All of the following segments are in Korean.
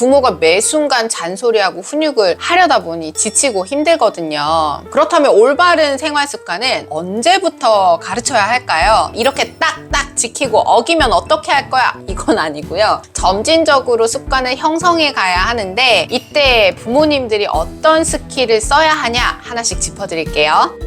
부모가 매 순간 잔소리하고 훈육을 하려다 보니 지치고 힘들거든요. 그렇다면 올바른 생활 습관은 언제부터 가르쳐야 할까요? 이렇게 딱딱 지키고 어기면 어떻게 할 거야? 이건 아니고요. 점진적으로 습관을 형성해 가야 하는데 이때 부모님들이 어떤 스킬을 써야 하냐 하나씩 짚어드릴게요.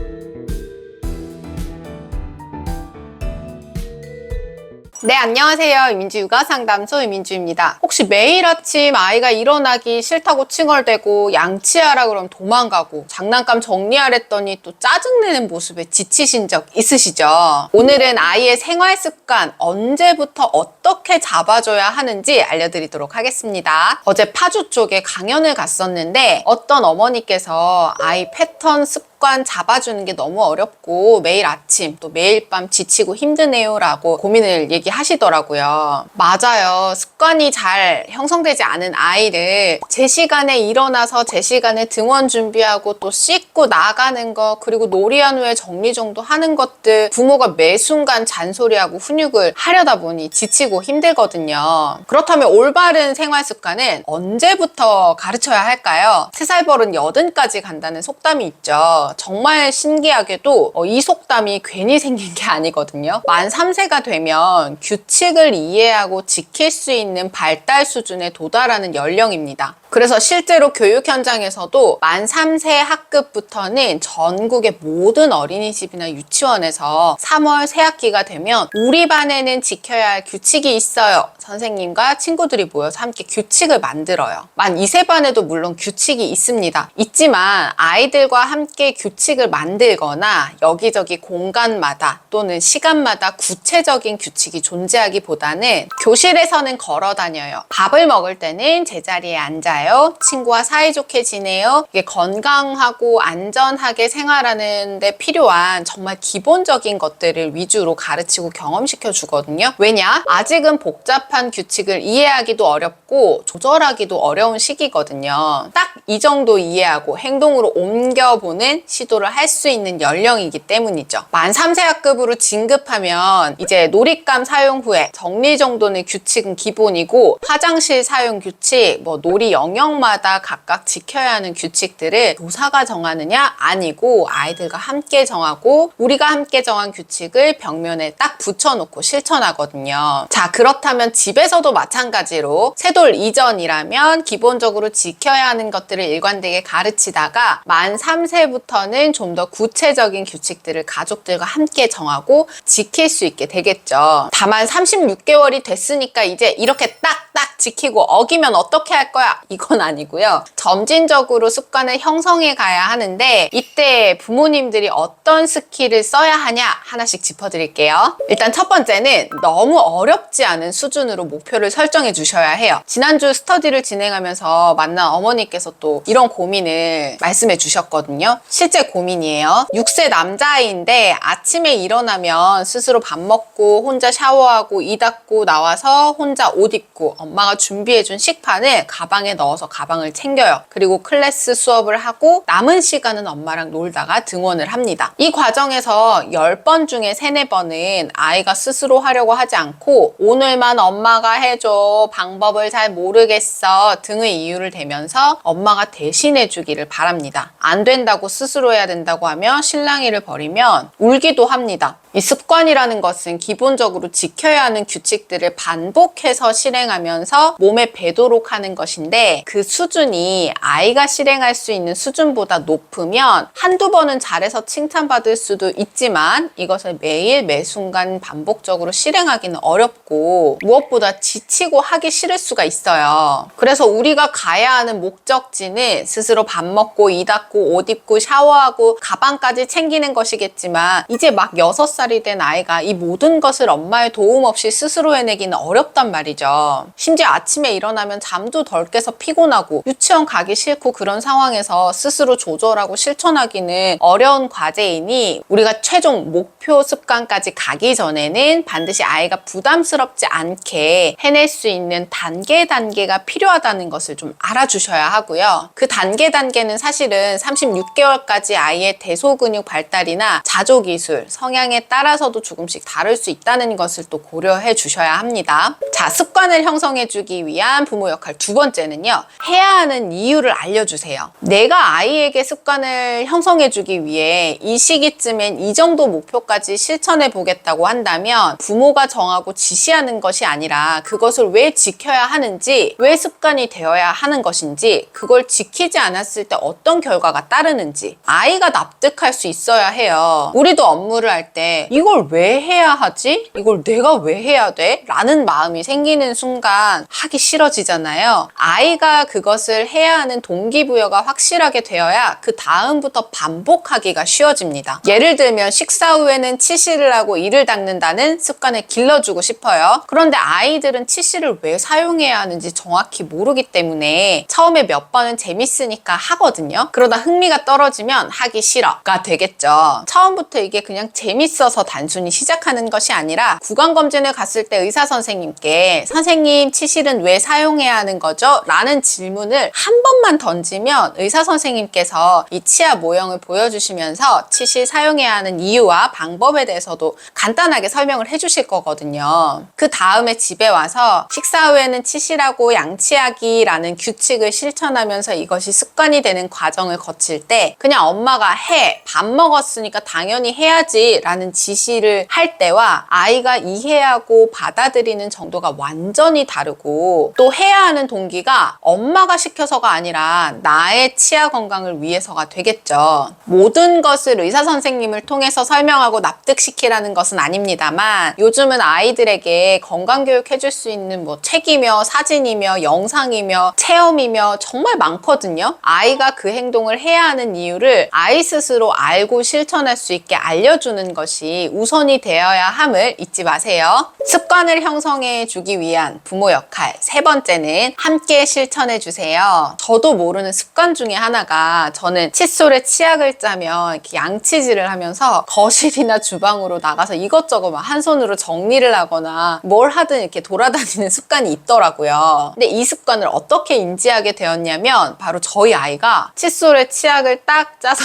네, 안녕하세요. 이민주 육아상담소 이민주입니다. 혹시 매일 아침 아이가 일어나기 싫다고 칭얼대고 양치하라 그러면 도망가고 장난감 정리하랬더니 또 짜증내는 모습에 지치신 적 있으시죠? 오늘은 아이의 생활 습관 언제부터 어떻게 잡아줘야 하는지 알려드리도록 하겠습니다. 어제 파주 쪽에 강연을 갔었는데 어떤 어머니께서 아이 패턴 습관 잡아주는 게 너무 어렵고 매일 아침 또 매일 밤 지치고 힘드네요 라고 고민을 얘기하시더라고요. 맞아요. 습관이 잘 형성되지 않은 아이를 제 시간에 일어나서 제 시간에 등원 준비하고 또 씻고 나가는 거 그리고 놀이한 후에 정리정도 하는 것들 부모가 매 순간 잔소리하고 훈육을 하려다 보니 지치고 힘들거든요. 그렇다면 올바른 생활 습관은 언제부터 가르쳐야 할까요? 3살 버른 80까지 간다는 속담이 있죠. 정말 신기하게도 이 속담이 괜히 생긴 게 아니거든요. 만 3세가 되면 규칙을 이해하고 지킬 수 있는 발달 수준에 도달하는 연령입니다. 그래서 실제로 교육 현장에서도 만 3세 학급부터는 전국의 모든 어린이집이나 유치원에서 3월 새학기가 되면 우리 반에는 지켜야 할 규칙이 있어요. 선생님과 친구들이 모여서 함께 규칙을 만들어요. 만 2세 반에도 물론 규칙이 있습니다. 있지만 아이들과 함께 규칙을 만들거나 여기저기 공간마다 또는 시간마다 구체적인 규칙이 존재하기보다는 교실에서는 걸어 다녀요. 밥을 먹을 때는 제자리에 앉아요. 친구와 사이좋게 지내요. 이게 건강하고 안전하게 생활하는 데 필요한 정말 기본적인 것들을 위주로 가르치고 경험시켜 주거든요. 왜냐? 아직은 복잡한 규칙을 이해하기도 어렵고 조절하기도 어려운 시기거든요. 딱 이 정도 이해하고 행동으로 옮겨보는 시도를 할 수 있는 연령이기 때문이죠. 만 3세 학급으로 진급하면 이제 놀잇감 사용 후에 정리정돈의 규칙은 기본이고 화장실 사용 규칙, 놀이 영역마다 각각 지켜야 하는 규칙들을 교사가 정하느냐? 아니고 아이들과 함께 정하고 우리가 함께 정한 규칙을 벽면에 딱 붙여놓고 실천하거든요. 자, 그렇다면 집에서도 마찬가지로 세돌 이전이라면 기본적으로 지켜야 하는 것들을 일관되게 가르치다가 만 3세부터는 좀 더 구체적인 규칙들을 가족들과 함께 정하고 지킬 수 있게 되겠죠. 다만 36개월이 됐으니까 이제 이렇게 딱딱 지키고 어기면 어떻게 할 거야? 이건 아니고요. 점진적으로 습관을 형성해 가야 하는데 이때 부모님들이 어떤 스킬을 써야 하냐 하나씩 짚어드릴게요. 일단 첫 번째는 너무 어렵지 않은 수준으로 목표를 설정해 주셔야 해요. 지난주 스터디를 진행하면서 만난 어머니께서 또 이런 고민을 말씀해 주셨거든요. 실제 고민이에요. 6세 남자아이인데 아침에 일어나면 스스로 밥 먹고 혼자 샤워하고 이 닦고 나와서 혼자 옷 입고 엄마가 준비해준 식판을 가방에 넣어서 가방을 챙겨요. 그리고 클래스 수업을 하고 남은 시간은 엄마랑 놀다가 등원을 합니다. 이 과정에서 10번 중에 3, 4번은 아이가 스스로 하려고 하지 않고 오늘만 엄마가 해줘, 방법을 잘 모르겠어 등의 이유를 대면서 엄마가 대신해 주기를 바랍니다. 안 된다고 스스로 해야 된다고 하며 실랑이를 벌이면 울기도 합니다. 이 습관이라는 것은 기본적으로 지켜야 하는 규칙들을 반복해서 실행하면서 몸에 배도록 하는 것인데 그 수준이 아이가 실행할 수 있는 수준보다 높으면 한두 번은 잘해서 칭찬받을 수도 있지만 이것을 매일 매순간 반복적으로 실행하기는 어렵고 무엇보다 지치고 하기 싫을 수가 있어요. 그래서 우리가 가야 하는 목적지는 스스로 밥 먹고 이 닦고 옷 입고 샤워하고 가방까지 챙기는 것이겠지만 이제 막 6살 된 아이가 이 모든 것을 엄마의 도움 없이 스스로 해내기는 어렵단 말이죠. 심지어 아침에 일어나면 잠도 덜 깨서 피곤하고 유치원 가기 싫고 그런 상황에서 스스로 조절하고 실천하기는 어려운 과제이니 우리가 최종 목표 습관까지 가기 전에는 반드시 아이가 부담스럽지 않게 해낼 수 있는 단계가 필요하다는 것을 좀 알아주셔야 하고요. 그 단계는 사실은 36개월까지 아이의 대소근육 발달이나 자조기술, 성향의 따라서도 조금씩 다를 수 있다는 것을 또 고려해 주셔야 합니다. 자, 습관을 형성해주기 위한 부모 역할 두 번째는요. 해야 하는 이유를 알려주세요. 내가 아이에게 습관을 형성해주기 위해 이 시기쯤엔 이 정도 목표까지 실천해 보겠다고 한다면 부모가 정하고 지시하는 것이 아니라 그것을 왜 지켜야 하는지, 왜 습관이 되어야 하는 것인지, 그걸 지키지 않았을 때 어떤 결과가 따르는지 아이가 납득할 수 있어야 해요. 우리도 업무를 할 때 이걸 왜 해야 하지? 이걸 내가 왜 해야 돼? 라는 마음이 생기는 순간 하기 싫어지잖아요. 아이가 그것을 해야 하는 동기부여가 확실하게 되어야 그 다음부터 반복하기가 쉬워집니다. 예를 들면 식사 후에는 치실을 하고 이를 닦는다는 습관을 길러주고 싶어요. 그런데 아이들은 치실을 왜 사용해야 하는지 정확히 모르기 때문에 처음에 몇 번은 재밌으니까 하거든요. 그러다 흥미가 떨어지면 하기 싫어가 되겠죠. 처음부터 이게 그냥 재밌어서 단순히 시작하는 것이 아니라 구강검진을 갔을 때 의사 선생님께 선생님 치실은 왜 사용해야 하는 거죠? 라는 질문을 한 번만 던지면 의사 선생님께서 이 치아 모형을 보여주시면서 치실 사용해야 하는 이유와 방법에 대해서도 간단하게 설명을 해주실 거거든요. 그 다음에 집에 와서 식사 후에는 치실하고 양치하기라는 규칙을 실천하면서 이것이 습관이 되는 과정을 거칠 때 그냥 엄마가 해, 밥 먹었으니까 당연히 해야지 라는 지시를 할 때와 아이가 이해하고 받아들이는 정도가 완전히 다르고 또 해야 하는 동기가 엄마가 시켜서가 아니라 나의 치아 건강을 위해서가 되겠죠. 모든 것을 의사 선생님을 통해서 설명하고 납득시키라는 것은 아닙니다만 요즘은 아이들에게 건강교육 해줄 수 있는 뭐 책이며 사진이며 영상이며 체험이며 정말 많거든요. 아이가 그 행동을 해야 하는 이유를 아이 스스로 알고 실천할 수 있게 알려주는 것이 우선이 되어야 함을 잊지 마세요. 습관을 형성해 주기 위한 부모 역할 세 번째는 함께 실천해 주세요. 저도 모르는 습관 중에 하나가 저는 칫솔에 치약을 짜면 이렇게 양치질을 하면서 거실이나 주방으로 나가서 이것저것 막 한 손으로 정리를 하거나 뭘 하든 이렇게 돌아다니는 습관이 있더라고요. 근데 이 습관을 어떻게 인지하게 되었냐면 바로 저희 아이가 칫솔에 치약을 딱 짜서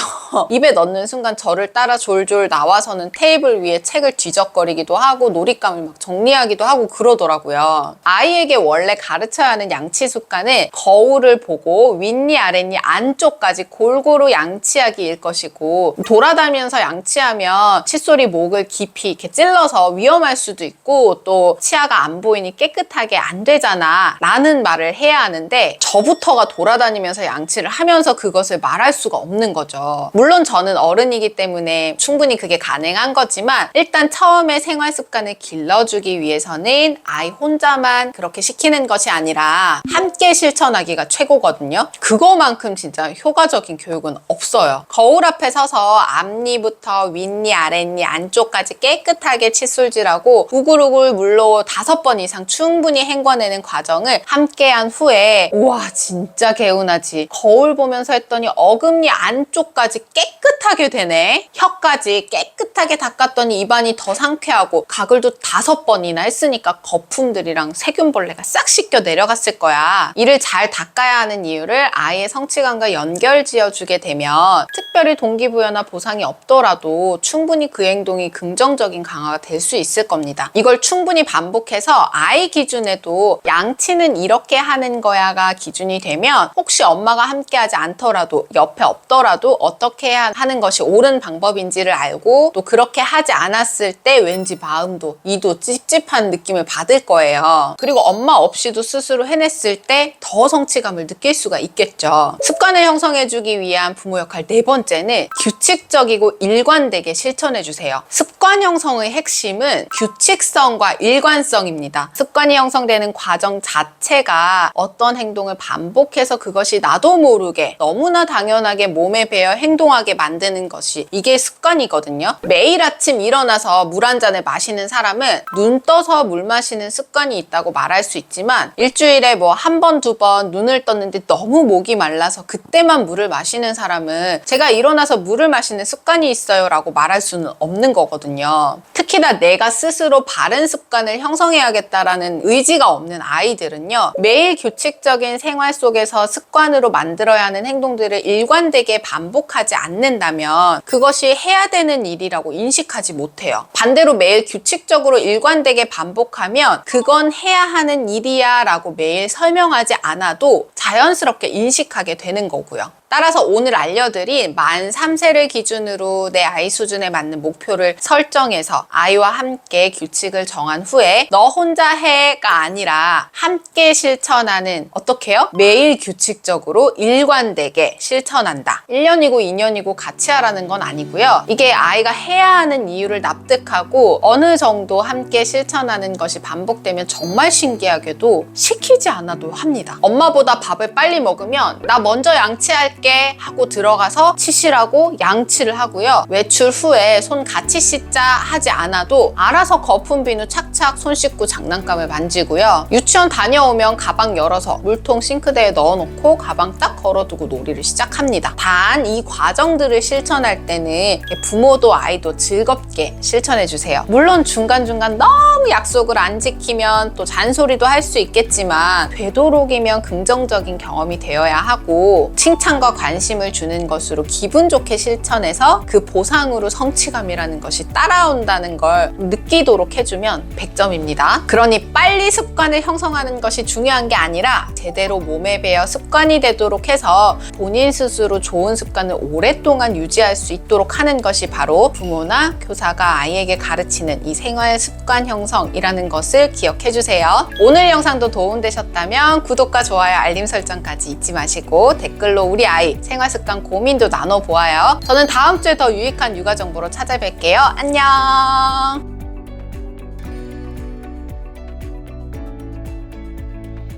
입에 넣는 순간 저를 따라 졸졸 나와서는 테이블 위에 책을 뒤적거리기도 하고 놀잇감을 막 정리하기도 하고 그러더라고요. 아이에게 원래 가르쳐야 하는 양치 습관은 거울을 보고 윗니 아랫니 안쪽까지 골고루 양치하기일 것이고 돌아다니면서 양치하면 칫솔이 목을 깊이 이렇게 찔러서 위험할 수도 있고 또 치아가 안 보이니 깨끗하게 안 되잖아 라는 말을 해야 하는데 저부터가 돌아다니면서 양치를 하면서 그것을 말할 수가 없는 거죠. 물론 저는 어른이기 때문에 충분히 그게 가능한 거지만 일단 처음에 생활 습관을 길러주기 위해서는 아이 혼자만 그렇게 시키는 것이 아니라 함께 실천하기가 최고거든요. 그거만큼 진짜 효과적인 교육은 없어요. 거울 앞에 서서 앞니부터 윗니 아랫니 안쪽까지 깨끗하게 칫솔질하고 우글우글 물로 5번 이상 충분히 헹궈내는 과정을 함께한 후에 우와 진짜 개운하지. 거울 보면서 했더니 어금니 안쪽까지 깨끗하게 되네. 혀까지 깨끗하게 닦았더니 입안이 더 상쾌하고 가글도 5번이나 했으니까 거품들이랑 세균벌레가 싹 씻겨 내려갔을 거야. 이를 잘 닦아야 하는 이유를 아이의 성취감과 연결 지어주게 되면 특별히 동기부여나 보상이 없더라도 충분히 그 행동이 긍정적인 강화가 될 수 있을 겁니다. 이걸 충분히 반복해서 아이 기준에도 양치는 이렇게 하는 거야가 기준이 되면 혹시 엄마가 함께하지 않더라도 옆에 없더라도 어떻게 해야 하는 것이 옳은 방법인지를 알고 또 그렇게 하지 않았을 때 왠지 마음도 이도 찝찝한 느낌을 받을 거예요. 그리고 엄마 없이도 스스로 해냈을 때 더 성취감을 느낄 수가 있겠죠. 습관을 형성해주기 위한 부모 역할 네 번째는 규칙적이고 일관되게 실천해주세요. 습관 형성의 핵심은 규칙성과 일관성입니다. 습관이 형성되는 과정 자체가 어떤 행동을 반복해서 그것이 나도 모르게 너무나 당연하게 몸에 배어 행동하게 만드는 것이 이게 습관이거든요. 매일 아침 일어나서 물 한 잔을 마시는 사람은 눈 떠서 물 마시는 습관이 있다고 말할 수 있지만 일주일에 뭐 한 번, 두 번 눈을 떴는데 너무 목이 말라서 그때만 물을 마시는 사람은 제가 일어나서 물을 마시는 습관이 있어요 라고 말할 수는 없는 거거든요. 특히나 내가 스스로 바른 습관을 형성해야겠다라는 의지가 없는 아이들은요. 매일 규칙적인 생활 속에서 습관으로 만들어야 하는 행동들을 일관되게 반복하지 않는다면 그것이 해야 되는 일이라고 인식하지 못해요. 반대로 매일 규칙적으로 일관되게 반복하면 그건 해야 하는 일이야 라고 매일 설명하지 않아도 자연스럽게 인식하게 되는 거고요. 따라서 오늘 알려드린 만 3세를 기준으로 내 아이 수준에 맞는 목표를 설정해서 아이와 함께 규칙을 정한 후에 너 혼자 해가 아니라 함께 실천하는, 어떻게 해요? 매일 규칙적으로 일관되게 실천한다. 1년이고 2년이고 같이 하라는 건 아니고요. 이게 아이가 해야 하는 이유를 납득하고 어느 정도 함께 실천하는 것이 반복되면 정말 신기하게도 시키지 않아도 합니다. 엄마보다 밥을 빨리 먹으면 나 먼저 양치할게 하고 들어가서 치실하고 양치를 하고요. 외출 후에 손 같이 씻자 하지 않아도 알아서 거품 비누 착착 손 씻고 장난감을 만지고요. 유치원 다녀오면 가방 열어서 물통 싱크대에 넣어놓고 가방 딱 걸어두고 놀이를 시작합니다. 단 이 과정들을 실천할 때는 부모도 아이도 즐겁게 실천해주세요. 물론 중간중간 너무 약속을 안 지키면 또 잔소리도 할 수 있겠지만 되도록이면 긍정적인 경험이 되어야 하고 칭찬과 관심을 주는 것으로 기분 좋게 실천해서 그 보상으로 성취감이라는 것이 따라온다는 걸 느끼도록 해주면 100점입니다. 그러니 빨리 습관을 형성하는 것이 중요한 게 아니라 제대로 몸에 배어 습관이 되도록 해서 본인 스스로 좋은 습관을 오랫동안 유지할 수 있도록 하는 것이 바로 부모나 교사가 아이에게 가르치는 이 생활 습관 형성이라는 것을 기억해 주세요. 오늘 영상도 도움되셨다면 구독과 좋아요, 알림 설정까지 잊지 마시고 댓글로 우리 아이 생활습관 고민도 나눠보아요. 저는 다음 주에 더 유익한 육아 정보로 찾아뵐게요. 안녕.